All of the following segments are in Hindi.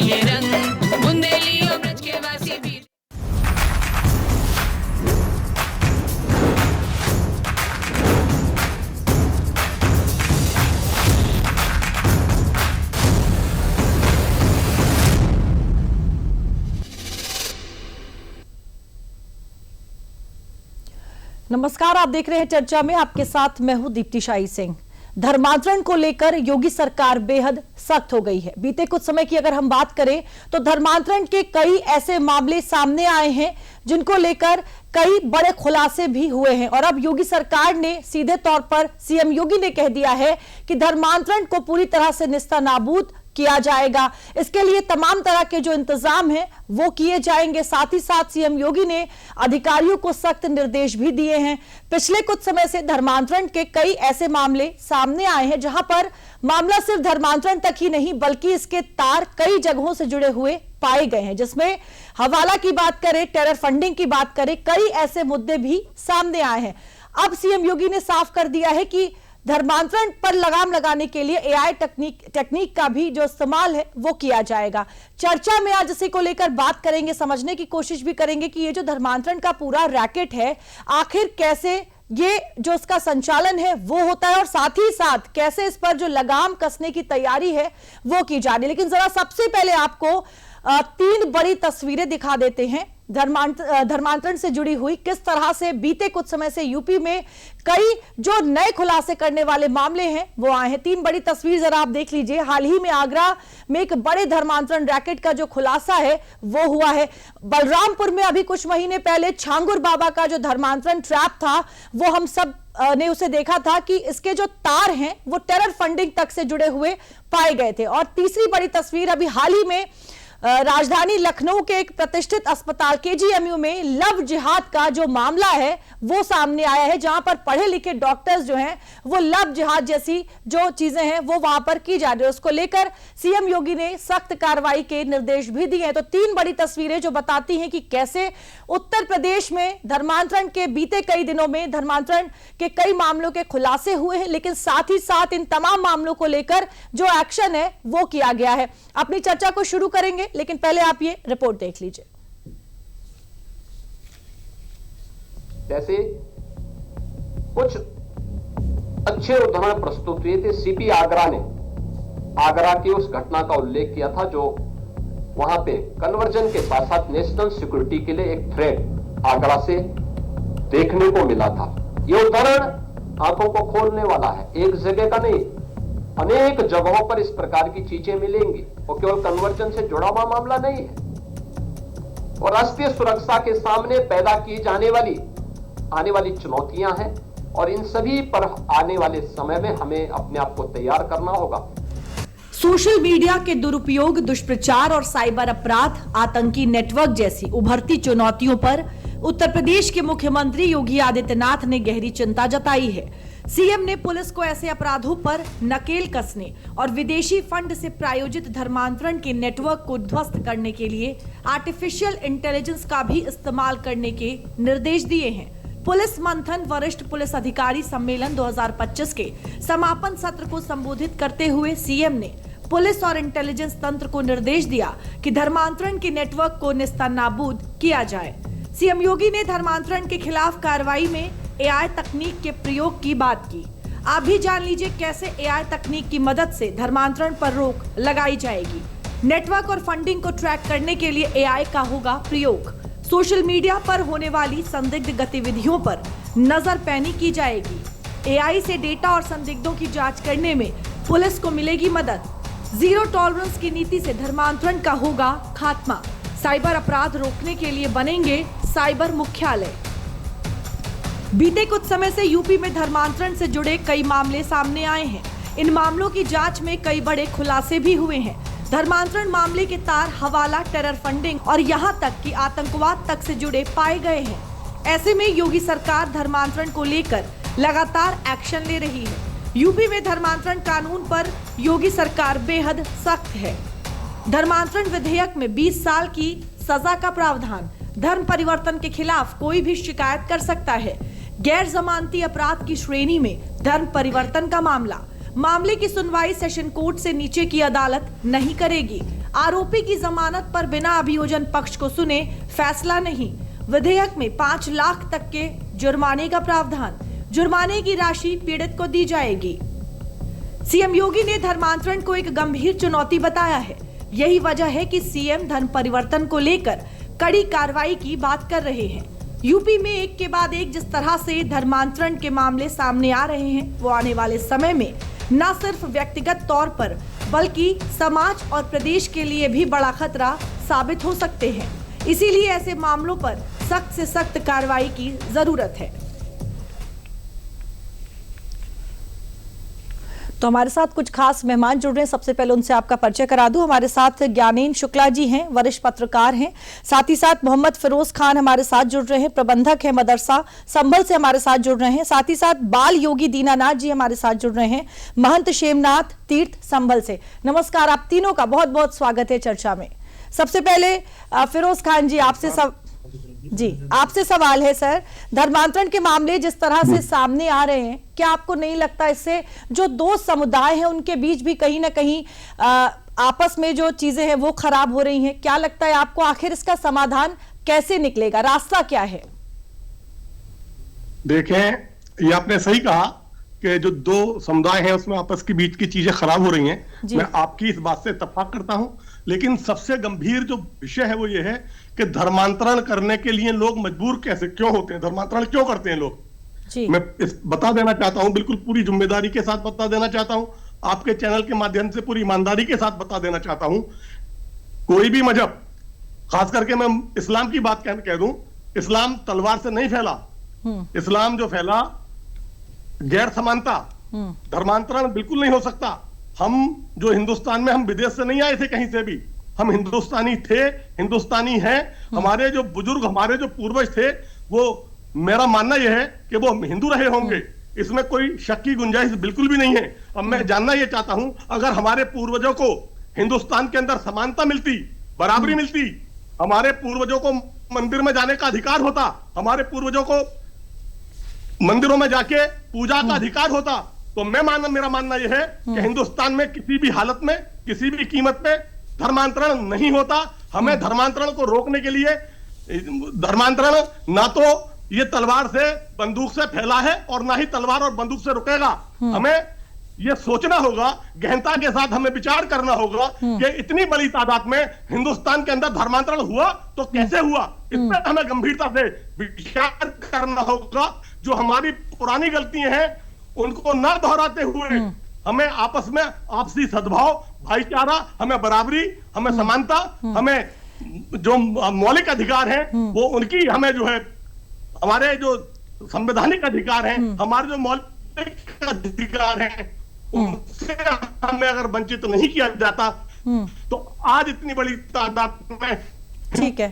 ये रंग बुंदेली और ब्रज के वासी भी। नमस्कार, आप देख रहे हैं चर्चा में, आपके साथ मैं हूं दीप्ति शाही सिंह। धर्मांतरण को लेकर योगी सरकार बेहद सख्त हो गई है। बीते कुछ समय की अगर हम बात करें तो धर्मांतरण के कई ऐसे मामले सामने आए हैं जिनको लेकर कई बड़े खुलासे भी हुए हैं और अब योगी सरकार ने सीधे तौर पर सीएम योगी ने कह दिया है कि धर्मांतरण को पूरी तरह से निस्तानाबूद किया जाएगा। इसके लिए तमाम तरह के जो इंतजाम हैं वो किए जाएंगे। साथ ही साथ सीएम योगी ने अधिकारियों को सख्त निर्देश भी दिए हैं। पिछले कुछ समय से धर्मांतरण के कई ऐसे मामले सामने आए हैं जहां पर मामला सिर्फ धर्मांतरण तक ही नहीं बल्कि इसके तार कई जगहों से जुड़े हुए पाए गए हैं, जिसमें हवाला की बात करें, टेरर फंडिंग की बात करें, कई ऐसे मुद्दे भी सामने आए हैं। अब सीएम योगी ने साफ कर दिया है कि धर्मांतरण पर लगाम लगाने के लिए एआई टेक्निक का भी जो इस्तेमाल है वो किया जाएगा। चर्चा में आज इसी को लेकर बात करेंगे, समझने की कोशिश भी करेंगे कि ये जो धर्मांतरण का पूरा रैकेट है आखिर कैसे ये जो इसका संचालन है वो होता है और साथ ही साथ कैसे इस पर जो लगाम कसने की तैयारी है वो की जा रही है। लेकिन जरा सबसे पहले आपको 3 बड़ी तस्वीरें दिखा देते हैं धर्मांतरण से जुड़ी हुई। किस तरह से बीते कुछ समय से यूपी में कई जो नए खुलासे करने वाले मामले हैं वो आए हैं। 3 बड़ी तस्वीर जरा आप देख लीजिए। हाल ही में आगरा में एक बड़े धर्मांतरण रैकेट का जो खुलासा है वो हुआ है। बलरामपुर में अभी कुछ महीने पहले छांगुर बाबा का जो धर्मांतरण ट्रैप था वो हम सब ने उसे देखा था कि इसके जो तार हैं वो टेरर फंडिंग तक से जुड़े हुए पाए गए थे। और तीसरी बड़ी तस्वीर अभी हाल ही में राजधानी लखनऊ के एक प्रतिष्ठित अस्पताल केजीएमयू में लव जिहाद का जो मामला है वो सामने आया है, जहां पर पढ़े लिखे डॉक्टर्स जो हैं वो लव जिहाद जैसी जो चीजें हैं वो वहां पर की जा रही है। उसको लेकर सीएम योगी ने सख्त कार्रवाई के निर्देश भी दिए हैं। तो 3 बड़ी तस्वीरें जो बताती हैं कि कैसे उत्तर प्रदेश में धर्मांतरण के बीते कई दिनों में धर्मांतरण के कई मामलों के खुलासे हुए हैं, लेकिन साथ ही साथ इन तमाम मामलों को लेकर जो एक्शन है वो किया गया है। अपनी चर्चा को शुरू करेंगे, लेकिन पहले आप ये रिपोर्ट देख लीजिए। जैसे कुछ अच्छे उदाहरण प्रस्तुत हुए थे। सीपी आगरा ने आगरा की उस घटना का उल्लेख किया था जो वहां पे कन्वर्जन के साथ साथ नेशनल सिक्योरिटी के लिए एक थ्रेट आगरा से देखने को मिला था। यह उदाहरण आंखों को खोलने वाला है। एक जगह का नहीं, अनेक जगहों पर इस प्रकार की चीजें मिलेंगी और केवल कन्वर्जन से जुड़ा हुआ मामला नहीं है। और राष्ट्रीय सुरक्षा के सामने पैदा की जाने वाली आने वाली चुनौतियां हैं और इन सभी पर आने वाले समय में हमें अपने आप को तैयार करना होगा। सोशल मीडिया के दुरुपयोग, दुष्प्रचार और साइबर अपराध, आतंकी नेटवर्क जैसी उभरती चुनौतियों पर उत्तर प्रदेश के मुख्यमंत्री योगी आदित्यनाथ ने गहरी चिंता जताई है। सीएम ने पुलिस को ऐसे अपराधों पर नकेल कसने और विदेशी फंड से प्रायोजित धर्मांतरण के नेटवर्क को ध्वस्त करने के लिए आर्टिफिशियल इंटेलिजेंस का भी इस्तेमाल करने के निर्देश दिए हैं। पुलिस मंथन वरिष्ठ पुलिस अधिकारी सम्मेलन 2025 के समापन सत्र को संबोधित करते हुए सीएम ने पुलिस और इंटेलिजेंस तंत्र को निर्देश दिया कि धर्मांतरण के नेटवर्क को निस्तानाबूद किया जाए। सीएम योगी ने धर्मांतरण के खिलाफ कार्रवाई में एआई तकनीक के प्रयोग की बात की। आप भी जान लीजिए कैसे एआई तकनीक की मदद से धर्मांतरण पर रोक लगाई जाएगी। नेटवर्क और फंडिंग को ट्रैक करने के लिए एआई का होगा प्रयोग। सोशल मीडिया पर होने वाली संदिग्ध गतिविधियों पर नजर पैनी की जाएगी। एआई से डेटा और संदिग्धों की जांच करने में पुलिस को मिलेगी मदद। जीरो टॉलरेंस की नीति से धर्मांतरण का होगा खात्मा। साइबर अपराध रोकने के लिए बनेंगे साइबर मुख्यालय। बीते कुछ समय से यूपी में धर्मांतरण से जुड़े कई मामले सामने आए हैं। इन मामलों की जांच में कई बड़े खुलासे भी हुए हैं। धर्मांतरण मामले के तार हवाला, टेरर फंडिंग और यहां तक कि आतंकवाद तक से जुड़े पाए गए हैं। ऐसे में योगी सरकार धर्मांतरण को लेकर लगातार एक्शन ले रही है। यूपी में धर्मांतरण कानून पर योगी सरकार बेहद सख्त है। धर्मांतरण विधेयक में 20 साल की सजा का प्रावधान। धर्म परिवर्तन के खिलाफ कोई भी शिकायत कर सकता है। गैर जमानती अपराध की श्रेणी में धर्म परिवर्तन का मामले की सुनवाई सेशन कोर्ट से नीचे की अदालत नहीं करेगी। आरोपी की जमानत पर बिना अभियोजन पक्ष को सुने फैसला नहीं। विधेयक में 5 लाख तक के जुर्माने का प्रावधान। जुर्माने की राशि पीड़ित को दी जाएगी। सीएम योगी ने धर्मांतरण को एक गंभीर चुनौती बताया है। यही वजह है कि सीएम धर्म परिवर्तन को लेकर कड़ी कार्रवाई की बात कर रहे हैं। यूपी में एक के बाद एक जिस तरह से धर्मांतरण के मामले सामने आ रहे हैं, वो आने वाले समय में न सिर्फ व्यक्तिगत तौर पर बल्कि समाज और प्रदेश के लिए भी बड़ा खतरा साबित हो सकते हैं। इसीलिए ऐसे मामलों पर सख्त से सख्त कार्रवाई की जरूरत है। तो हमारे साथ कुछ खास मेहमान जुड़ रहे हैं। सबसे पहले उनसे आपका परिचय करा दूं। हमारे साथ ज्ञानेन शुक्ला जी हैं, वरिष्ठ पत्रकार हैं। साथ ही साथ मोहम्मद फिरोज खान हमारे साथ जुड़ रहे हैं, प्रबंधक हैं मदरसा संभल से हमारे साथ जुड़ रहे हैं। साथ ही साथ बाल योगी दीनानाथ जी हमारे साथ जुड़ रहे हैं, महंत शेमनाथ तीर्थ संभल से। नमस्कार, आप तीनों का बहुत बहुत स्वागत है चर्चा में। सबसे पहले फिरोज खान जी आपसे सवाल है सर, धर्मांतरण के मामले जिस तरह से सामने आ रहे हैं, क्या आपको नहीं लगता इससे जो दो समुदाय हैं उनके बीच भी कहीं ना कहीं आपस में जो चीजें हैं वो खराब हो रही हैं? क्या लगता है आपको आखिर इसका समाधान कैसे निकलेगा, रास्ता क्या है? देखें, ये आपने सही कहा कि जो दो समुदाय हैं उसमें आपस के बीच की चीजें खराब हो रही हैं। मैं आपकी इस बात से इत्तेफाक करता हूं, लेकिन सबसे गंभीर जो विषय है वो ये है कि धर्मांतरण करने के लिए लोग मजबूर कैसे क्यों होते हैं, धर्मांतरण क्यों करते हैं लोग। मैं बता देना चाहता हूं, बिल्कुल पूरी जिम्मेदारी के साथ बता देना चाहता हूं, आपके चैनल के माध्यम से पूरी ईमानदारी के साथ बता देना चाहता हूं। कोई भी मजहब, खास करके मैं इस्लाम की बात कह दूं, इस्लाम तलवार से नहीं फैला। इस्लाम जो फैला गैर समानता, धर्मांतरण बिल्कुल नहीं हो सकता। हम जो हिंदुस्तान में, हम विदेश से नहीं आए थे कहीं से भी, हम हिंदुस्तानी थे, हिंदुस्तानी हैं। हमारे जो बुजुर्ग, हमारे जो पूर्वज थे, वो मेरा मानना यह है कि वो हिंदू रहे होंगे, इसमें कोई शक की गुंजाइश बिल्कुल भी नहीं है। अब मैं जानना यह चाहता हूं, अगर हमारे पूर्वजों को हिंदुस्तान के अंदर समानता मिलती, बराबरी मिलती, हमारे पूर्वजों को मंदिर में जाने का अधिकार होता, हमारे पूर्वजों को मंदिरों में जाके पूजा का अधिकार होता, तो मेरा मानना यह है कि हिंदुस्तान में किसी भी हालत में, किसी भी कीमत पे धर्मांतरण नहीं होता। हमें धर्मांतरण को रोकने के लिए, धर्मांतरण ना तो ये तलवार से, बंदूक से फैला है और ना ही तलवार और बंदूक से रुकेगा। हमें ये सोचना होगा, गहनता के साथ हमें विचार करना होगा कि इतनी बड़ी तादाद में हिंदुस्तान के अंदर धर्मांतरण हुआ तो कैसे हुआ, इस पर हमें गंभीरता से विचार करना होगा। जो हमारी पुरानी गलतियां हैं उनको ना दोहराते हुए हमें आपस में आपसी सद्भाव, भाईचारा, हमें बराबरी, हमें समानता, हमें जो मौलिक अधिकार हैं वो उनकी, हमें जो है हमारे जो संवैधानिक अधिकार हैं, हमारे जो मौलिक अधिकार हैं, उनसे हमें अगर वंचित नहीं किया जाता तो आज इतनी बड़ी तादाद में, ठीक है,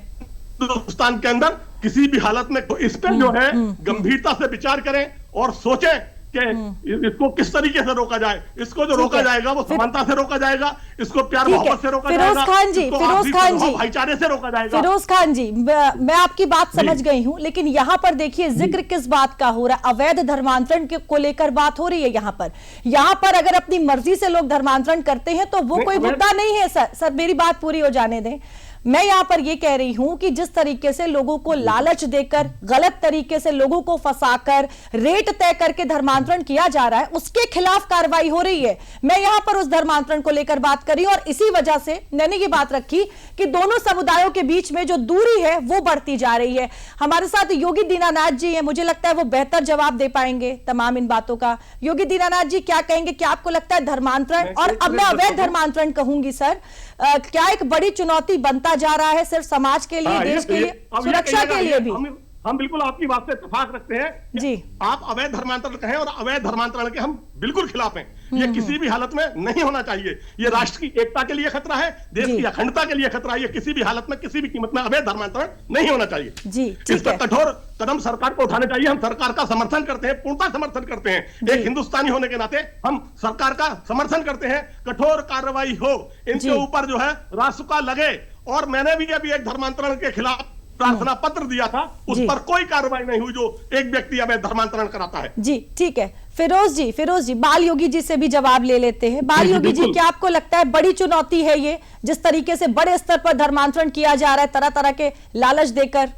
हिंदुस्तान के अंदर किसी भी हालत में, तो इस पर जो है गंभीरता से विचार करें और सोचें कि इसको किस तरीके से रोका जाए। इसको जो रोका जाएगा वो समानता से रोका जाएगा, इसको प्यार मोहब्बत से रोका जाएगा, फिरोज खान जी, भाईचारे से रोका जाएगा। फिरोज खान जी, मैं आपकी बात समझ गई हूं, लेकिन यहाँ पर देखिए जिक्र किस बात का हो रहा है, अवैध धर्मांतरण को लेकर बात हो रही है। यहाँ पर अगर अपनी मर्जी से लोग धर्मांतरण करते हैं तो वो कोई मुद्दा नहीं है। सर मेरी बात पूरी हो जाने दें। मैं यहाँ पर ये कह रही हूं कि जिस तरीके से लोगों को लालच देकर, गलत तरीके से लोगों को फंसाकर, रेट तय करके धर्मांतरण किया जा रहा है, उसके खिलाफ कार्रवाई हो रही है। मैं यहाँ पर उस धर्मांतरण को लेकर बात कर रही हूं और इसी वजह से मैंने ये बात रखी कि दोनों समुदायों के बीच में जो दूरी है वो बढ़ती जा रही है। हमारे साथ योगी दीनानाथ जी हैं, मुझे लगता है वो बेहतर जवाब दे पाएंगे तमाम इन बातों का। योगी दीनानाथ जी, क्या कहेंगे? क्या आपको लगता है धर्मांतरण, और अब मैं अवैध धर्मांतरण कहूंगी सर, क्या एक बड़ी चुनौती बनता जा रहा है सिर्फ समाज के लिए, देश के लिए, सुरक्षा के लिए भी? हम बिल्कुल आपकी बात से इत्तेफाक रखते हैं जी। आप अवैध धर्मांतरण कहें, और अवैध धर्मांतरण के हम बिल्कुल खिलाफ हैं। ये किसी भी हालत में नहीं होना चाहिए। ये राष्ट्र की एकता के लिए खतरा है, देश की अखंडता के लिए खतरा है। ये किसी भी हालत में, किसी भी कीमत में अवैध धर्मांतरण नहीं होना चाहिए जी। इस पर कठोर कदम सरकार को उठाने चाहिए। हम सरकार का समर्थन करते हैं, पूर्णतः समर्थन करते हैं। एक हिंदुस्तानी होने के नाते हम सरकार का समर्थन करते हैं। कठोर कार्रवाई हो, इनके ऊपर जो है रासुका लगे। और मैंने भी अभी एक धर्मांतरण के खिलाफ प्रार्थना पत्र दिया था, उस जी। पर कोई कार्रवाई नहीं हुई जो एक व्यक्ति अवैध धर्मांतरण कराता है। जी ठीक है, फिरोज जी बाल योगी जी से भी जवाब ले लेते हैं। बाल जी, योगी जी, बिल्कुल। क्या आपको लगता है बड़ी चुनौती है ये, जिस तरीके से बड़े स्तर पर धर्मांतरण किया जा रहा है तरह तरह के लालच देकर?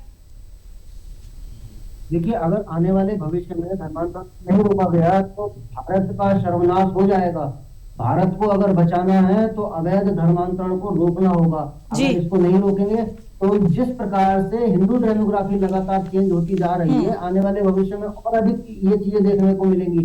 देखिए, अगर आने वाले भविष्य में धर्मांतरण नहीं रोका गया तो भारत का सर्वनाश हो जाएगा। भारत को अगर बचाना है तो अवैध धर्मांतरण को रोकना होगा। जी। अगर इसको नहीं रोकेंगे तो जिस प्रकार से हिंदू डेमोग्राफी लगातार चेंज होती जा रही है, आने वाले भविष्य में और अधिक ये चीजें देखने को मिलेंगी।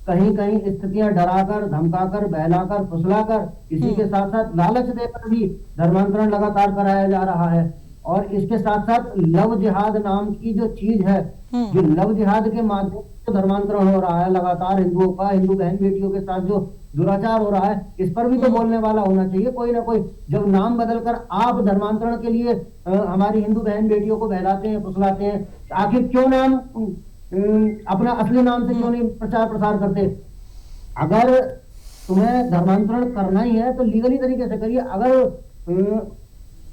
कहीं कहीं स्थितियां डराकर, धमकाकर, बहलाकर, फुसलाकर, इसी के साथ साथ लालच देकर भी धर्मांतरण लगातार कराया जा रहा है। और इसके साथ साथ लव जिहाद नाम की जो चीज है, जो लव जिहाद के माध्यम से धर्मांतरण हो रहा है लगातार हिंदुओं का, हिंदू बहन बेटियों के साथ जो दुराचार हो रहा है, इस पर भी तो बोलने वाला होना चाहिए कोई ना कोई। जब नाम बदलकर आप धर्मांतरण के लिए हमारी हिंदू बहन बेटियों को बहलाते हैं, फुसलाते हैं, आखिर क्यों नाम अपना असली नाम से क्यों नहीं प्रचार प्रसार करते? अगर तुम्हें धर्मांतरण करना ही है तो लीगली तरीके से करिए। अगर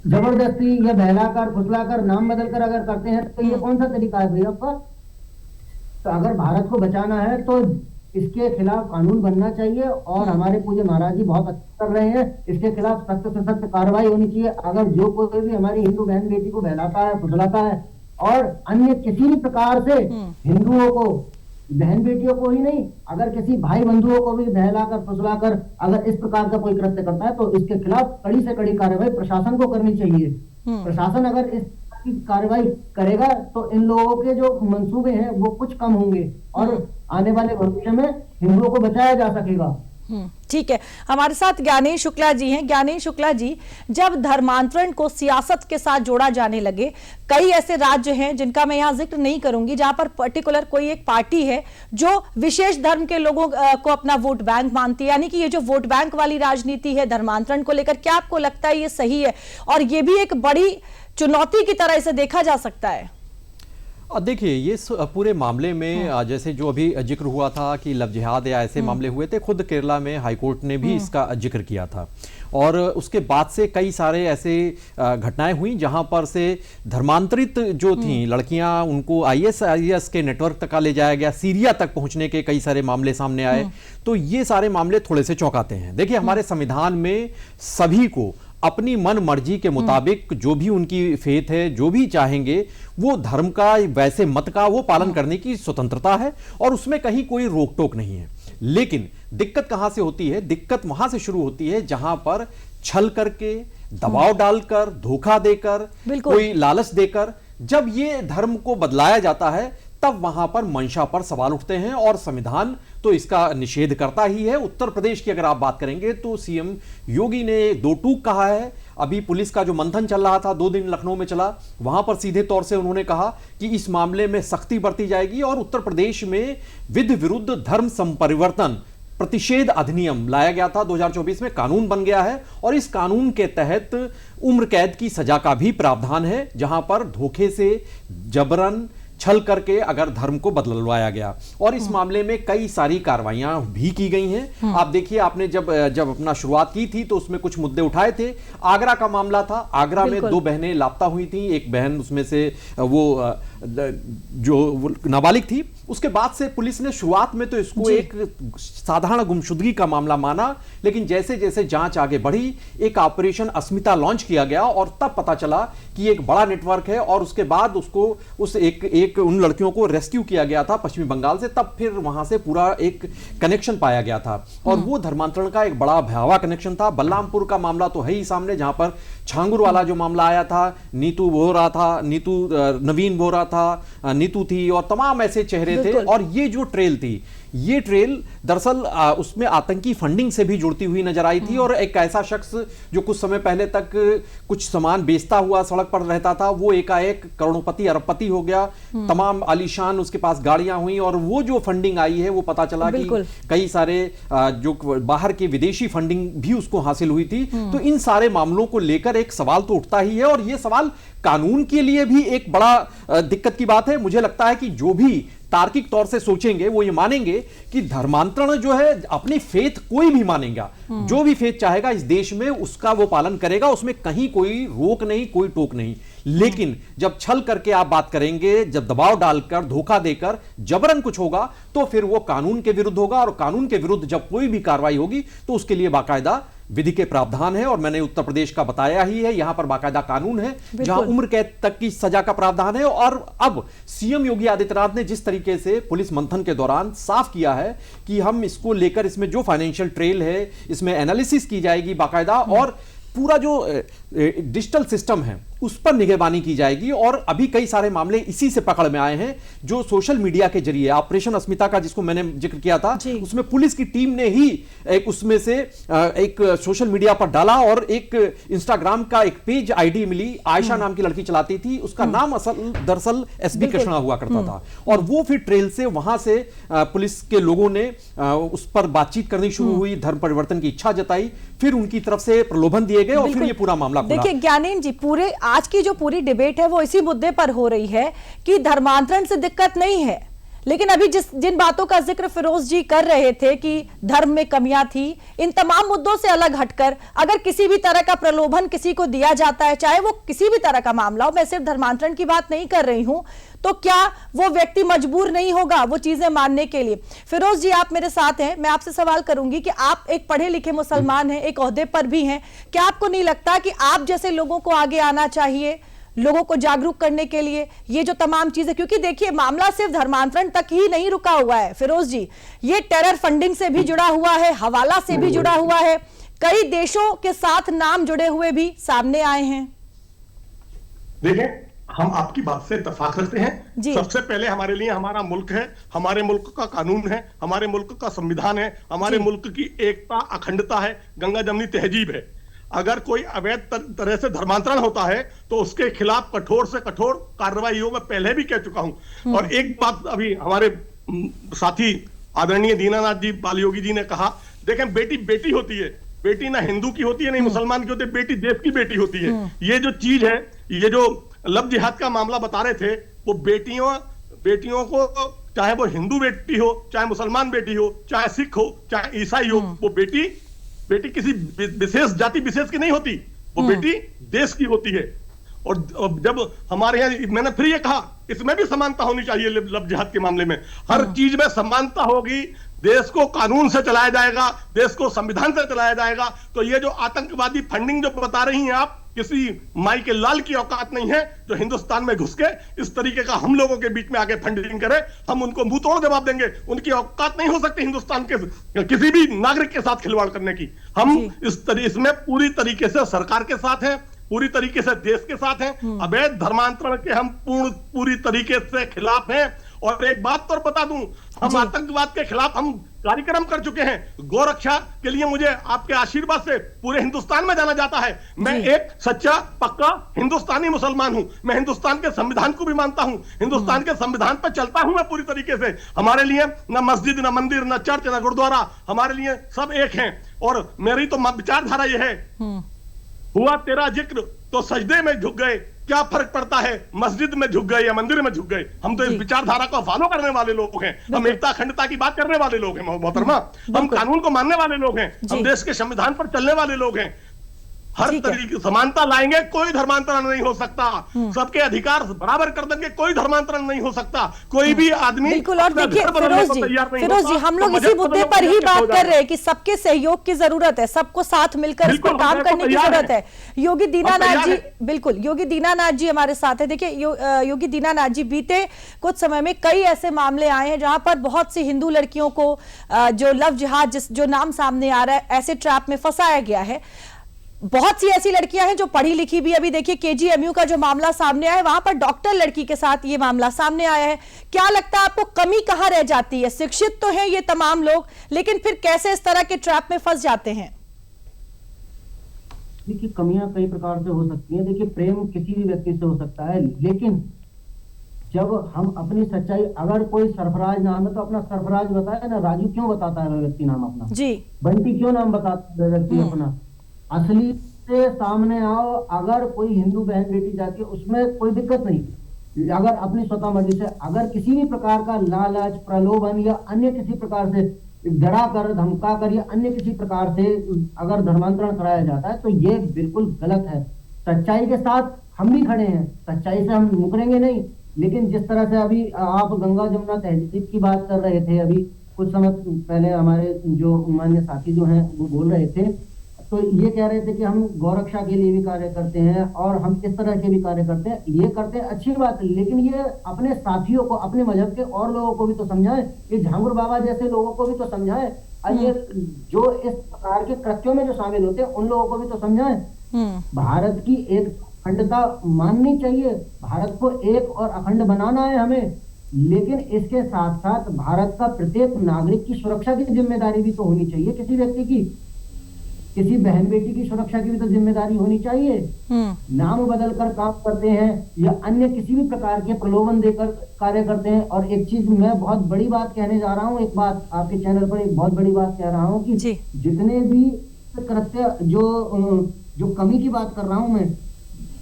जबरदस्ती या बहलाकर, फुसलाकर, नाम बदलकर अगर करते हैं तो ये कौन सा तरीका है भैया आपका? तो अगर भारत को बचाना है तो इसके खिलाफ कानून बनना चाहिए और हमारे पूज्य महाराज जी बहुत अच्छा कर रहे हैं। इसके खिलाफ सख्त से सख्त कार्रवाई होनी चाहिए। अगर जो कोई भी हमारी हिंदू बहन बेटी को बहलाता है, फुसलाता है और अन्य किसी भी प्रकार से हिंदुओं को, बहन बेटियों को ही नहीं, अगर किसी भाई बंधुओं को भी बहलाकर, फुसलाकर अगर इस प्रकार का कोई कृत्य करता है तो इसके खिलाफ कड़ी से कड़ी कार्रवाई प्रशासन को करनी चाहिए। प्रशासन अगर इस की कार्रवाई करेगा तो इन लोगों के जो मंसूबे हैं वो कुछ कम होंगे और आने वाले भविष्य में हिंदुओं को बचाया जा सकेगा। ठीक है, हमारे साथ ज्ञानेश शुक्ला जी हैं। ज्ञानेश शुक्ला जी, जब धर्मांतरण को सियासत के साथ जोड़ा जाने लगे, कई ऐसे राज्य हैं जिनका मैं यहाँ जिक्र नहीं करूंगी, जहां पर पर्टिकुलर कोई एक पार्टी है जो विशेष धर्म के लोगों को अपना वोट बैंक मानती है, यानी कि ये जो वोट बैंक वाली राजनीति है धर्मांतरण को लेकर, क्या आपको लगता है ये सही है और ये भी एक बड़ी चुनौती की तरह इसे देखा जा सकता है? देखिए, ये पूरे मामले में जैसे जो अभी जिक्र हुआ था कि लव जिहाद या ऐसे मामले हुए थे, खुद केरला में हाईकोर्ट ने भी इसका जिक्र किया था और उसके बाद से कई सारे ऐसे घटनाएं हुई जहां पर से धर्मांतरित जो थी लड़कियां, उनको ISIS के नेटवर्क तक ले जाया गया, सीरिया तक पहुंचने के कई सारे मामले सामने आए। तो ये सारे मामले थोड़े से चौंकाते हैं। देखिए, हमारे संविधान में सभी को अपनी मन मर्जी के मुताबिक जो भी उनकी फेथ है, जो भी चाहेंगे वो धर्म का, वैसे मत का वो पालन करने की स्वतंत्रता है और उसमें कहीं कोई रोक टोक नहीं है। लेकिन दिक्कत कहां से होती है? दिक्कत वहां से शुरू होती है जहां पर छल करके, दबाव डालकर, धोखा देकर, कोई लालच देकर जब ये धर्म को बदलाया जाता है, तब वहां पर मंशा पर सवाल उठते हैं और संविधान तो इसका निषेध करता ही है। उत्तर प्रदेश की अगर आप बात करेंगे तो सीएम योगी ने दो टूक कहा है। अभी पुलिस का जो मंथन चल रहा था, 2 दिन लखनऊ में चला, वहां पर सीधे तौर से उन्होंने कहा कि इस मामले में सख्ती बरती जाएगी और उत्तर प्रदेश में विधि विरुद्ध धर्म संपरिवर्तन प्रतिषेध अधिनियम लाया गया था 2024 में, कानून बन गया है और इस कानून के तहत उम्र कैद की सजा का भी प्रावधान है, जहां पर धोखे से, जबरन, छल करके अगर धर्म को बदलवाया गया। और इस मामले में कई सारी कार्रवाइयां भी की गई हैं। आप देखिए, आपने जब अपना शुरुआत की थी तो उसमें कुछ मुद्दे उठाए थे। आगरा का मामला था, आगरा में 2 बहनें लापता हुई थी, एक बहन उसमें से वो जो नाबालिग थी। उसके बाद से पुलिस ने शुरुआत में तो इसको एक साधारण गुमशुदगी का मामला माना, लेकिन जैसे जैसे जांच आगे बढ़ी, एक ऑपरेशन अस्मिता लॉन्च किया गया और तब पता चला कि एक बड़ा नेटवर्क है और उसके बाद उसको उन लड़कियों को रेस्क्यू किया गया था पश्चिमी बंगाल से। तब फिर वहां से पूरा एक कनेक्शन पाया गया था और वो धर्मांतरण का एक बड़ा भयावह कनेक्शन था। बलरामपुर का मामला तो है ही सामने, जहां पर छांगुर वाला जो मामला आया था, नीतू बोहरा था, नवीन बोहरा था, नीतू थी और तमाम ऐसे चेहरे थे। और ये जो ट्रेल थी, ये ट्रेल दरअसल उसमें आतंकी फंडिंग से भी जुड़ती हुई नजर आई थी और एक ऐसा शख्स जो कुछ समय पहले तक कुछ सामान बेचता हुआ सड़क पर रहता था, वो एकाएक करोड़पति, अरबपति हो गया। तमाम आलीशान उसके पास गाड़ियां हुई और वो जो फंडिंग आई है वो पता चला कि कई सारे जो बाहर के विदेशी फंडिंग भी उसको हासिल हुई थी। तो इन सारे मामलों को लेकर एक सवाल तो उठता ही है और ये सवाल कानून के लिए भी एक बड़ा दिक्कत की बात है। मुझे लगता है कि जो भी तार्किक तौर से सोचेंगे वो ये मानेंगे कि धर्मांतरण जो है, अपनी फेथ कोई भी मानेगा, जो भी फेथ चाहेगा इस देश में उसका वो पालन करेगा, उसमें कहीं कोई रोक नहीं, कोई टोक नहीं। लेकिन जब छल करके आप बात करेंगे, जब दबाव डालकर, धोखा देकर, जबरन कुछ होगा, तो फिर वो कानून के विरुद्ध होगा, और कानून के विरुद्ध जब कोई भी कार्रवाई होगी तो उसके लिए बाकायदा विधि के प्रावधान है। और मैंने उत्तर प्रदेश का बताया ही है, यहां पर बाकायदा कानून है जहां उम्र कैद तक की सजा का प्रावधान है। और अब सीएम योगी आदित्यनाथ ने जिस तरीके से पुलिस मंथन के दौरान साफ किया है कि हम इसको लेकर, इसमें जो फाइनेंशियल ट्रेल है, इसमें एनालिसिस की जाएगी बाकायदा, और पूरा जो डिजिटल सिस्टम है उस पर निगरानी की जाएगी। और अभी कई सारे मामले इसी से पकड़ में आए हैं जो सोशल मीडिया के जरिए, ऑपरेशन अस्मिता का जिसको मैंने जिक्र किया था, उसमें पुलिस की टीम ने ही एक उसमें से एक सोशल मीडिया पर डाला, और एक इंस्टाग्राम का एक पेज आईडी मिली, आयशा नाम की लड़की चलाती थी, उसका नाम दरअसल एसबी कृष्णा हुआ करता था। और वो फिर ट्रेल से वहां से पुलिस के लोगों ने उस पर बातचीत करनी शुरू हुई, धर्म परिवर्तन की इच्छा जताई, फिर उनकी तरफ से प्रलोभन दिए गए, और फिर ये पूरा मामला खुला। देखिए ज्ञानेन जी, पूरे आज की जो पूरी डिबेट है वो इसी मुद्दे पर हो रही है कि धर्मांतरण से दिक्कत नहीं है, लेकिन अभी जिन बातों का जिक्र फिरोज जी कर रहे थे कि धर्म में कमियां थी, इन तमाम मुद्दों से अलग हटकर अगर किसी भी तरह का प्रलोभन किसी को दिया जाता है, चाहे वो किसी भी तरह का मामला हो, मैं सिर्फ धर्मांतरण की बात नहीं कर रही हूं, तो क्या वो व्यक्ति मजबूर नहीं होगा वो चीजें मानने के लिए? फिरोज जी, आप मेरे साथ हैं, मैं आपसे सवाल करूंगी कि आप एक पढ़े लिखे मुसलमान हैं, एक ओहदे पर भी हैं, क्या आपको नहीं लगता कि आप जैसे लोगों को आगे आना चाहिए, लोगों को जागरूक करने के लिए, ये जो तमाम चीजें, क्योंकि देखिए मामला सिर्फ धर्मांतरण तक ही नहीं रुका हुआ है फिरोज जी, ये टेरर फंडिंग से भी जुड़ा हुआ है, हवाला से भी जुड़ा हुआ है, कई देशों के साथ नाम जुड़े हुए भी सामने आए हैं। देखिए, हम आपकी बात से इत्तेफाक रखते हैं। सबसे पहले हमारे लिए हमारा मुल्क है, हमारे मुल्क का कानून है, हमारे मुल्क का संविधान है, हमारे मुल्क की एकता, अखंडता है, गंगा जमनी तहजीब है। अगर कोई अवैध तरह से धर्मांतरण होता है तो उसके खिलाफ कठोर से कठोर कार्रवाई हो, मैं पहले भी कह चुका हूं। और एक बात अभी हमारे साथी आदरणीय दीनानाथ जी, बाल योगी जी ने कहा, देखें बेटी बेटी होती है, बेटी ना हिंदू की होती है, नहीं मुसलमान की होती है, बेटी देश की बेटी होती है। ये जो चीज है, ये जो लव जिहाद का मामला बता रहे थे, वो बेटियों को, चाहे वो हिंदू बेटी हो, चाहे मुसलमान बेटी हो, चाहे सिख हो, चाहे ईसाई हो, वो बेटी किसी विशेष जाति विशेष की नहीं होती, वो बेटी देश की होती है। और जब हमारे यहाँ, मैंने फिर ये कहा, इसमें भी समानता होनी चाहिए। लव जिहाद के मामले में हर चीज में समानता होगी, देश को कानून से चलाया जाएगा, देश को संविधान से चलाया जाएगा। तो ये जो आतंकवादी फंडिंग जो बता रही हैं आप, किसी माई के लाल की औकात नहीं है जो हिंदुस्तान में घुस के इस तरीके का हम लोगों के बीच में आके फंडिंग करे। हम उनको मुंह तोड़ जवाब देंगे, उनकी औकात नहीं हो सकती हिंदुस्तान के किसी भी नागरिक के साथ खिलवाड़ करने की। हम इसमें पूरी तरीके से सरकार के साथ हैं, पूरी तरीके से देश के साथ हैं। अवैध धर्मांतरण के हम पूरी तरीके से खिलाफ हैं। और एक बात तो बता दूं, हम आतंकवाद के खिलाफ हम कार्यक्रम कर चुके हैं। गौरक्षा के लिए मुझे आपके आशीर्वाद से पूरे हिंदुस्तान में जाना जाता है। मैं एक सच्चा पक्का हिंदुस्तानी मुसलमान हूं। मैं हिंदुस्तान के संविधान को भी मानता हूं, हिंदुस्तान के संविधान पर चलता हूं मैं पूरी तरीके से। हमारे लिए न मस्जिद, न मंदिर, न चर्च, न गुरुद्वारा, हमारे लिए सब एक हैं। और मेरी तो विचारधारा यह है, हुआ तेरा जिक्र तो सजदे में झुक गए, क्या फर्क पड़ता है मस्जिद में झुक गए या मंदिर में झुक गए। हम तो इस विचारधारा को फॉलो करने वाले लोग हैं, हम एकता अखंडता की बात करने वाले लोग हैं मोहतरमा, हम कानून को मानने वाले लोग हैं, हम देश के संविधान पर चलने वाले लोग हैं। हर तरीके की समानता लाएंगे, कोई धर्मांतरण नहीं हो सकता, सबके अधिकार बराबर कर देंगे, कोई धर्मांतरण नहीं हो सकता। कोई भी आदमी बिल्कुल। और देखिए फिरोज जी, हम लोग इसी मुद्दे पर ही बात कर रहे हैं कि सबके सहयोग की जरूरत है, सबको साथ मिलकर इस पर काम करने की जरूरत है। योगी दीनानाथ जी, बिल्कुल, योगी दीनानाथ जी हमारे साथ है। देखिए योगी दीनानाथ जी, बीते कुछ समय में कई ऐसे मामले आए हैं जहां पर बहुत सी हिंदू लड़कियों को जो लव जिहाद जो नाम सामने आ रहा है, ऐसे ट्रैप में फंसाया गया है। बहुत सी ऐसी लड़कियां हैं जो पढ़ी लिखी भी, अभी देखिए केजीएमयू का जो मामला सामने आया है, वहां पर डॉक्टर लड़की के साथ ये मामला सामने आया है। क्या लगता है आपको, कमी कहां रह जाती है? शिक्षित तो हैं ये तमाम लोग, लेकिन फिर कैसे इस तरह के ट्रैप में फंस जाते हैं? देखिए, कमियां कई प्रकार से हो सकती हैं। देखिए, प्रेम किसी भी व्यक्ति से हो सकता है, लेकिन जब हम अपनी सच्चाई, अगर कोई सरफराज नाम है तो अपना सरफराज बताए ना। राजू क्यों बताता है व्यक्ति नाम अपना जी, बंटी क्यों नाम बताता है व्यक्ति अपना? असली से सामने आओ। अगर कोई हिंदू बहन बेटी जाती है, उसमें कोई दिक्कत नहीं। अगर अपनी स्वतः मर्जी से, अगर किसी भी प्रकार का लालच, प्रलोभन या अन्य किसी प्रकार से डरा कर, धमका कर या अन्य किसी प्रकार से अगर धर्मांतरण कराया जाता है तो ये बिल्कुल गलत है। सच्चाई के साथ हम भी खड़े हैं, सच्चाई से हम मुकरेंगे नहीं। लेकिन जिस तरह से अभी आप गंगा जमुना तहजीब की बात कर रहे थे, अभी कुछ समय पहले हमारे जो माननीय साथी जो हैं वो बोल रहे थे, तो ये कह रहे थे कि हम गौरक्षा के लिए भी कार्य करते हैं और हम इस तरह के भी कार्य करते हैं। ये करते हैं, अच्छी बात है, लेकिन ये अपने साथियों को, अपने मजहब के और लोगों को भी तो समझाएं, ये झांगुर बाबा जैसे लोगों को भी तो समझाएं, और ये जो इस प्रकार के कृत्यों में जो शामिल होते हैं उन लोगों को भी तो समझाएं। भारत की एक अखंडता माननी चाहिए, भारत को एक और अखंड बनाना है हमें, लेकिन इसके साथ साथ भारत का प्रत्येक नागरिक की सुरक्षा की जिम्मेदारी भी तो होनी चाहिए। किसी व्यक्ति की, किसी बहन बेटी की सुरक्षा की भी तो जिम्मेदारी होनी चाहिए। नाम बदल कर काम करते हैं या अन्य किसी भी प्रकार के प्रलोभन देकर कार्य करते हैं। और एक चीज मैं बहुत बड़ी बात कहने जा रहा हूँ, एक बात आपके चैनल पर एक बहुत बड़ी बात कह रहा हूँ कि जितने भी कृत्य जो कमी की बात कर रहा हूँ मैं,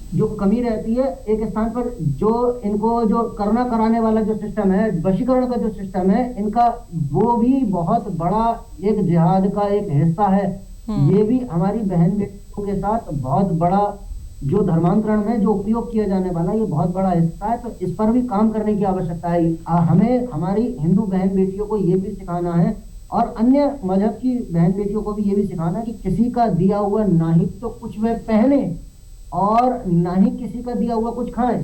जो कमी रहती है एक स्थान पर, जो इनको जो करना कराने वाला जो सिस्टम है, वशीकरण का जो सिस्टम है इनका, वो भी बहुत बड़ा एक जिहाद का एक हिस्सा है। ये भी हमारी बहन बेटियों के साथ बहुत बड़ा जो धर्मांतरण में जो उपयोग किया जाने वाला ये बहुत बड़ा हिस्सा है। तो इस पर भी काम करने की आवश्यकता है। हमें हमारी हिंदू बहन बेटियों को ये भी सिखाना है और अन्य मजहब की बहन बेटियों को भी ये भी सिखाना है कि किसी का दिया हुआ ना ही तो कुछ वे पहने और ना ही किसी का दिया हुआ कुछ खाएं।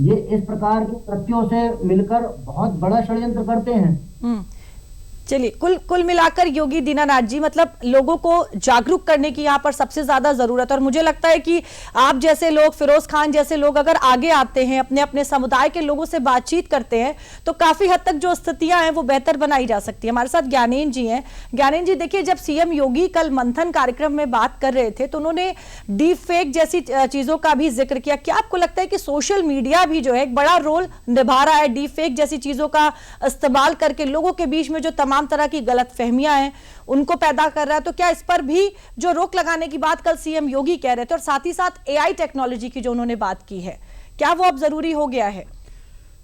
ये इस प्रकार के कृत्यों से मिलकर बहुत बड़ा षड्यंत्र करते हैं। चलिए, कुल मिलाकर योगी दीनानाथ जी, मतलब लोगों को जागरूक करने की यहाँ पर सबसे ज्यादा जरूरत है। और मुझे लगता है कि आप जैसे लोग, फिरोज खान जैसे लोग अगर आगे आते हैं, अपने अपने समुदाय के लोगों से बातचीत करते हैं, तो काफी हद तक जो स्थितियां हैं वो बेहतर बनाई जा सकती है। हमारे साथ ज्ञानेन जी हैं। ज्ञानेन जी, देखिए, जब सीएम योगी कल मंथन कार्यक्रम में बात कर रहे थे तो उन्होंने डीप फेक जैसी चीजों का भी जिक्र किया। क्या आपको लगता है कि सोशल मीडिया भी जो है एक बड़ा रोल निभा रहा है डीप फेक जैसी चीजों का इस्तेमाल करके लोगों के बीच में जो तमाम तरह की गलतफहमियां हैं उनको पैदा कर रहा है? तो क्या इस पर भी जो रोक लगाने की बात कल सीएम योगी कह रहे थे, और साथ ही साथ एआई टेक्नोलॉजी की जो उन्होंने बात की है, क्या वो अब जरूरी हो गया है?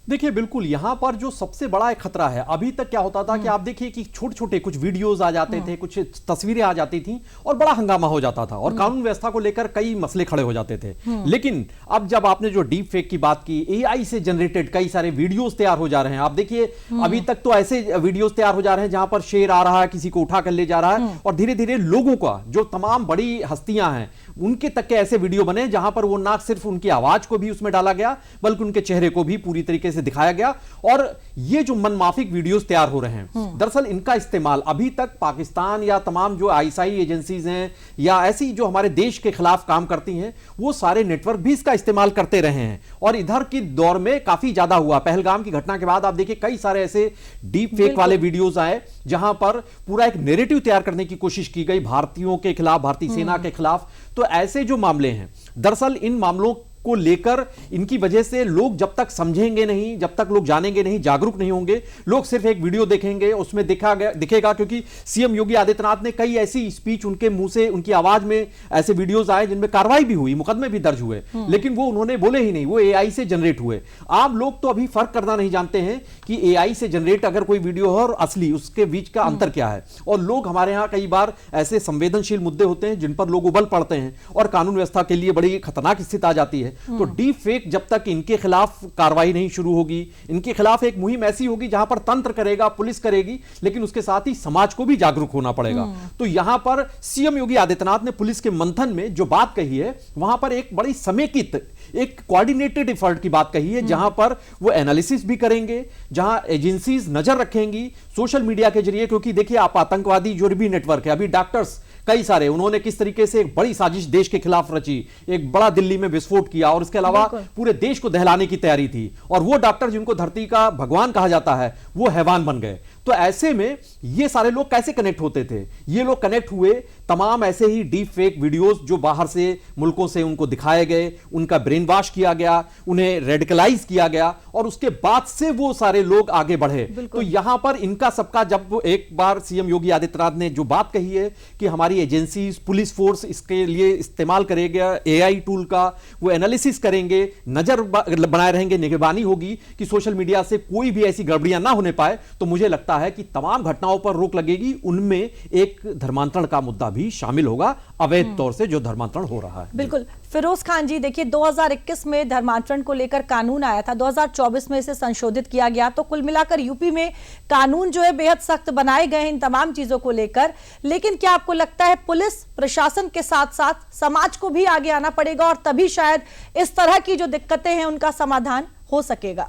देखिए, बिल्कुल यहां पर जो सबसे बड़ा एक खतरा है, अभी तक क्या होता था कि आप देखिए कि छोटे छोटे कुछ वीडियोस आ जाते थे, कुछ तस्वीरें आ जाती थी और बड़ा हंगामा हो जाता था और कानून व्यवस्था को लेकर कई मसले खड़े हो जाते थे। लेकिन अब जब आपने जो डीप फेक की बात की, एआई से जनरेटेड कई सारे वीडियोस तैयार हो जा रहे हैं। आप देखिए, अभी तक तो ऐसे वीडियोस तैयार हो जा रहे हैं जहां पर शेर आ रहा है, किसी को उठा कर ले जा रहा है, और धीरे धीरे लोगों का जो तमाम बड़ी हस्तियां हैं उनके तक के ऐसे वीडियो बने जहां पर वो ना सिर्फ उनकी आवाज को भी उसमें डाला गया बल्कि उनके चेहरे को भी पूरी तरीके से दिखाया गया। और ये जो मनमाफिक वीडियोस तैयार हो रहे हैं, दरअसल इनका इस्तेमाल अभी तक पाकिस्तान या तमाम जो आईएसआई एजेंसीज हैं या ऐसी जो हमारे देश के खिलाफ काम करती हैं, वो सारे नेटवर्क भी इसका इस्तेमाल करते रहे हैं और इधर की दौर में काफी ज्यादा हुआ। पहलगाम की घटना के बाद आप देखिए कई सारे ऐसे डीप फेक वाले वीडियोस आए जहां पर पूरा एक नैरेटिव तैयार करने की कोशिश की गई भारतीयों के खिलाफ, भारतीय सेना के खिलाफ। तो ऐसे जो मामले हैं, दरअसल इन मामलों को लेकर इनकी वजह से लोग जब तक समझेंगे नहीं, जब तक लोग जानेंगे नहीं, जागरूक नहीं होंगे, लोग सिर्फ एक वीडियो देखेंगे, उसमें दिखेगा क्योंकि सीएम योगी आदित्यनाथ ने कई ऐसी स्पीच उनके मुंह से, उनकी आवाज में ऐसे वीडियोस आए जिनमें कार्रवाई भी हुई, मुकदमे भी दर्ज हुए, लेकिन वो उन्होंने बोले ही नहीं, वो एआई से जनरेट हुए। आम लोग तो अभी फर्क करना नहीं जानते हैं कि एआई से जनरेट अगर कोई वीडियो है और असली, उसके बीच का अंतर क्या है। और लोग, हमारे यहां कई बार ऐसे संवेदनशील मुद्दे होते हैं जिन पर लोग उबल पड़ते हैं और कानून व्यवस्था के लिए बड़ी खतरनाक स्थिति आ जाती है। तो डीप फेक जब तक इनके खिलाफ कार्रवाई नहीं शुरू होगी, इनके खिलाफ एक मुहिम ऐसी होगी जहां पर तंत्र करेगा, पुलिस करेगी, लेकिन उसके साथ ही समाज को भी जागरूक होना पड़ेगा। तो यहां पर सीएम योगी आदित्यनाथ ने पुलिस के मंथन में जो बात कही है, वहां पर एक बड़ी समेकित, एक कोऑर्डिनेटेड एफर्ट की बात कही है, जहां पर वो एनालिसिस भी करेंगे, जहां एजेंसीज नजर रखेंगी सोशल मीडिया के जरिए। क्योंकि देखिए, आप आतंकवादी जो भी नेटवर्क है, अभी डॉक्टर्स कई सारे, उन्होंने किस तरीके से एक बड़ी साजिश देश के खिलाफ रची, एक बड़ा दिल्ली में विस्फोट किया और इसके अलावा पूरे देश को दहलाने की तैयारी थी, और वो डॉक्टर जिनको धरती का भगवान कहा जाता है वो हैवान बन गए। तो ऐसे में ये सारे लोग कैसे कनेक्ट होते थे? ये लोग कनेक्ट हुए तमाम ऐसे ही डीप फेक वीडियोस जो बाहर से, मुल्कों से उनको दिखाए गए, उनका ब्रेन वॉश किया गया, उन्हें रेडिकलाइज किया गया और उसके बाद से वो सारे लोग आगे बढ़े। तो यहां पर इनका सबका, जब एक बार सीएम योगी आदित्यनाथ ने जो बात कही है कि हमारी एजेंसीज, पुलिस फोर्स इसके लिए इस्तेमाल करेगा एआई टूल का, वो एनालिसिस करेंगे, नजर बनाए रहेंगे, निगरानी होगी कि सोशल मीडिया से कोई भी ऐसी गड़बड़ियां ना होने पाए, तो मुझे लगता है कि तमाम घटनाओं पर रोक लगेगी, उनमें एक धर्मांतरण का मुद्दा भी शामिल होगा, अवैध तौर से जो धर्मांतरण हो रहा है। बिल्कुल फिरोज खान जी, देखिए 2021 में धर्मांतरण को लेकर कानून आया था, 2024 में इसे संशोधित किया गया, तो कुल मिलाकर यूपी में कानून जो है बेहद सख्त बनाए गए हैं इन तमाम चीजों को लेकर। लेकिन क्या आपको लगता है पुलिस प्रशासन के साथ साथ समाज को भी आगे आना पड़ेगा और तभी शायद इस तरह की जो दिक्कतें हैं उनका समाधान हो सकेगा?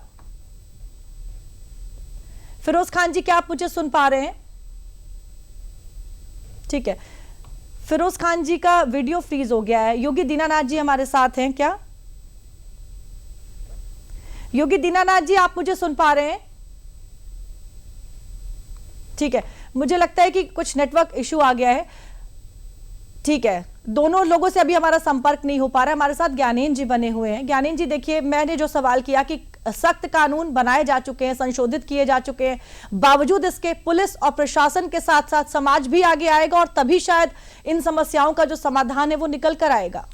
फिरोज खान जी, क्या आप मुझे सुन पा रहे हैं? ठीक है, फिरोज खान जी का वीडियो फ्रीज हो गया है। योगी दीनानाथ जी हमारे साथ हैं क्या? योगी दीनानाथ जी, आप मुझे सुन पा रहे हैं? ठीक है, मुझे लगता है कि कुछ नेटवर्क इशू आ गया है। ठीक है, दोनों लोगों से अभी हमारा संपर्क नहीं हो पा रहा है। हमारे साथ ज्ञानेन जी बने हुए हैं। ज्ञानेन जी, देखिए मैंने जो सवाल किया कि सख्त कानून बनाए जा चुके हैं, संशोधित किए जा चुके हैं, बावजूद इसके पुलिस और प्रशासन के साथ साथ समाज भी आगे आएगा और तभी शायद इन समस्याओं का जो समाधान है वो निकल कर आएगा।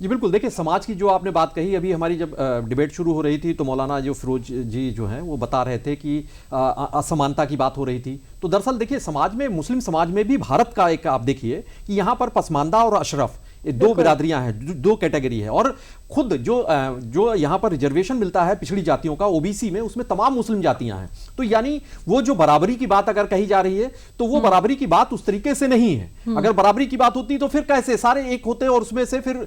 जी बिल्कुल, देखिए समाज की जो आपने बात कही, अभी हमारी जब डिबेट शुरू हो रही थी तो मौलाना जो फिरोज जी जो हैं वो बता रहे थे कि असमानता की बात हो रही थी। तो दरअसल देखिए समाज में, मुस्लिम समाज में भी भारत का एक, आप देखिए कि यहाँ पर पसमानदा और अशरफ ये दो बिरादरियां हैं, दो कैटेगरी है। और खुद जो यहाँ पर रिजर्वेशन मिलता है पिछड़ी जातियों का ओबीसी में, उसमें तमाम मुस्लिम जातियां हैं। तो यानी वो जो बराबरी की बात अगर कही जा रही है तो वो बराबरी की बात उस तरीके से नहीं है। अगर बराबरी की बात होती तो फिर कैसे सारे एक होते और उसमें से फिर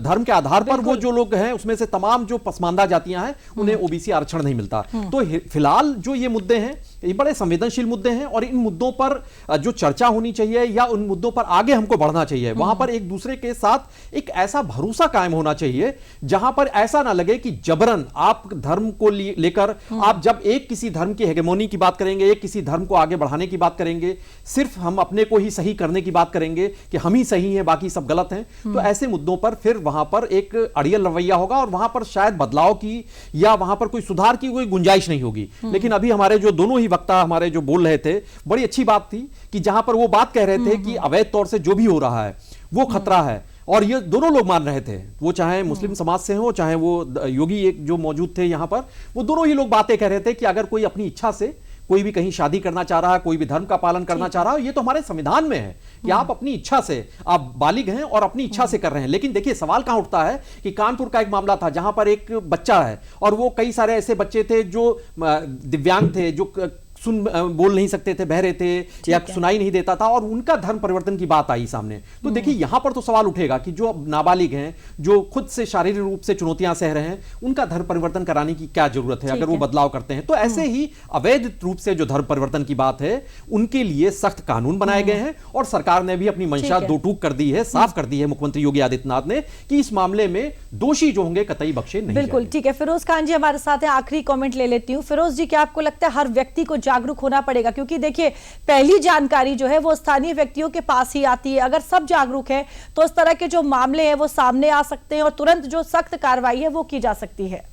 धर्म के आधार पर वो जो लोग हैं उसमें से तमाम जो पसमानदा जातियां हैं उन्हें ओबीसी आरक्षण नहीं मिलता। तो फिलहाल जो ये मुद्दे हैं ये बड़े संवेदनशील मुद्दे हैं और इन मुद्दों पर जो चर्चा होनी चाहिए या उन मुद्दों पर आगे हमको बढ़ना चाहिए। वहां पर एक दूसरे के साथ एक ऐसा भरोसा कायम होना चाहिए जहां पर ऐसा ना लगे कि जबरन आप धर्म को लेकर आप जब एक किसी धर्म की हेगेमोनी की बात करेंगे, एक किसी धर्म को आगे बढ़ाने की बात करेंगे, सिर्फ हम अपने को ही सही करने की बात करेंगे कि हम ही सही हैं बाकी सब गलत हैं, तो ऐसे मुद्दों पर फिर वहां पर एक अड़ियल रवैया होगा और वहां पर शायद बदलाव की या वहां पर कोई सुधार की कोई गुंजाइश नहीं होगी। लेकिन अभी हमारे जो दोनों ही वक्ता हमारे जो बोल रहे थे, बड़ी अच्छी बात थी कि जहां पर वो बात कह रहे थे कि अवैध तौर से जो भी हो रहा है वो खतरा है, और ये दोनों लोग मान रहे थे, वो चाहे मुस्लिम समाज से हो चाहे वो योगी एक जो मौजूद थे यहां पर, वो दोनों ही लोग बातें कह रहे थे कि अगर कोई अपनी इच्छा से कोई भी कहीं शादी करना चाह रहा है, कोई भी धर्म का पालन करना चाह रहा है, ये तो हमारे संविधान में है कि आप अपनी इच्छा से, आप बालिग हैं और अपनी इच्छा से कर रहे हैं। लेकिन देखिए सवाल कहां उठता है कि कानपुर का एक मामला था जहां पर एक बच्चा है और वो कई सारे ऐसे बच्चे थे जो दिव्यांग थे, जो बोल नहीं सकते थे, बहरे थे या सुनाई नहीं देता था, और उनका धर्म परिवर्तन की बात आई सामने। तो देखिए यहां पर तो सवाल उठेगा कि जो नाबालिग हैं, जो खुद से शारीरिक रूप से चुनौतियां सह रहे हैं, उनका धर्म परिवर्तन कराने की क्या जरूरत है अगर वो बदलाव करते हैं। तो ऐसे ही अवैध रूप से जो धर्म परिवर्तन की बात है उनके लिए सख्त कानून बनाए गए हैं और सरकार ने भी अपनी मंशा दो टूक कर दी है, साफ कर दी है मुख्यमंत्री योगी आदित्यनाथ ने कि इस मामले में दोषी जो होंगे कतई बख्शे नहीं। बिल्कुल ठीक है, फिरोज खान जी हमारे साथ हैं, आखिरी कमेंट ले लेती हूं। फिरोज जी, क्या आपको लगता है हर व्यक्ति को जागरूक होना पड़ेगा? क्योंकि देखिए पहली जानकारी जो है वो स्थानीय व्यक्तियों के पास ही आती है। अगर सब जागरूक है तो इस तरह के जो मामले हैं वो सामने आ सकते हैं और तुरंत जो सख्त कार्रवाई है वो की जा सकती है।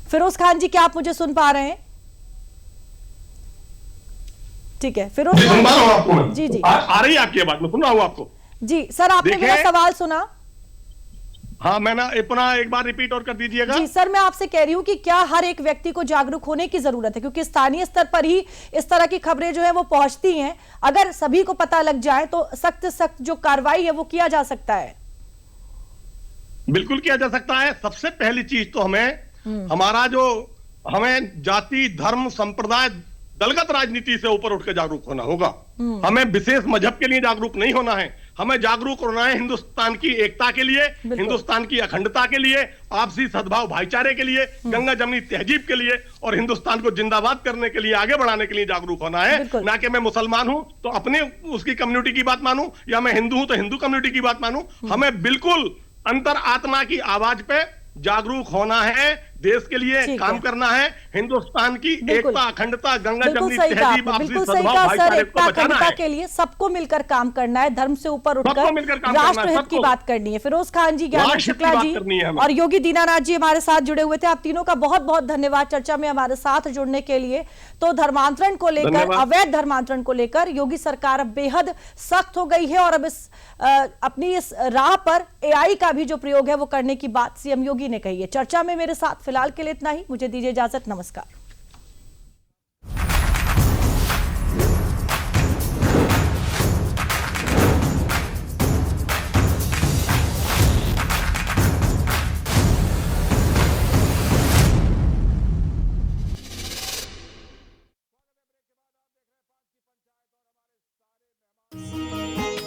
फिरोज खान जी, क्या आप मुझे सुन पा रहे हैं? ठीक है, फिरोज खान जी जी आ रही है आपकी बात, मैं सुन रहा हूं आपको। जी सर, आपने मेरा सवाल सुना? हाँ, मैं ना पुनः एक बार रिपीट और कर दीजिएगा। जी सर, मैं आपसे कह रही हूँ कि क्या हर एक व्यक्ति को जागरूक होने की जरूरत है? क्योंकि स्थानीय स्तर पर ही इस तरह की खबरें जो है वो पहुंचती हैं। अगर सभी को पता लग जाए तो सख्त जो कार्रवाई है वो किया जा सकता है। बिल्कुल किया जा सकता है। सबसे पहली चीज तो हमें जाति, धर्म, संप्रदाय, दलगत राजनीति से ऊपर उठ के जागरूक होना होगा। हमें विशेष मजहब के लिए जागरूक नहीं होना है, हमें जागरूक होना है हिंदुस्तान की एकता के लिए, हिंदुस्तान की अखंडता के लिए, आपसी सद्भाव भाईचारे के लिए, गंगा जमनी तहजीब के लिए और हिंदुस्तान को जिंदाबाद करने के लिए, आगे बढ़ाने के लिए जागरूक होना है। ना कि मैं मुसलमान हूं तो अपने उसकी कम्युनिटी की बात मानूं या मैं हिंदू हूं तो हिंदू कम्युनिटी की बात मानूं। हमें बिल्कुल अंतर आत्मा की आवाज पे जागरूक होना है, देश के लिए काम करना है, हिंदुस्तान की एकता, अखंडता, गंगा जमनी तहजीब, आपसी सद्भाव भाईचारे को बचाना है। के लिए सबको मिलकर काम करना है, धर्म से ऊपर उठकर राष्ट्रहित की बात करनी है। फिरोज खान जी, ज्ञानेन शुक्ला जी और योगी दीनानाथ जी हमारे साथ जुड़े हुए थे। आप तीनों का बहुत बहुत धन्यवाद चर्चा में हमारे साथ जुड़ने के लिए। तो धर्मांतरण को लेकर, अवैध धर्मांतरण को लेकर योगी सरकार अब बेहद सख्त हो गई है और अब अपनी इस राह पर AI का भी जो प्रयोग है वो करने की बात सीएम योगी ने कही है। चर्चा में मेरे साथ फिलहाल के लिए इतना ही, मुझे दीजिए इजाजत, नमस्कार।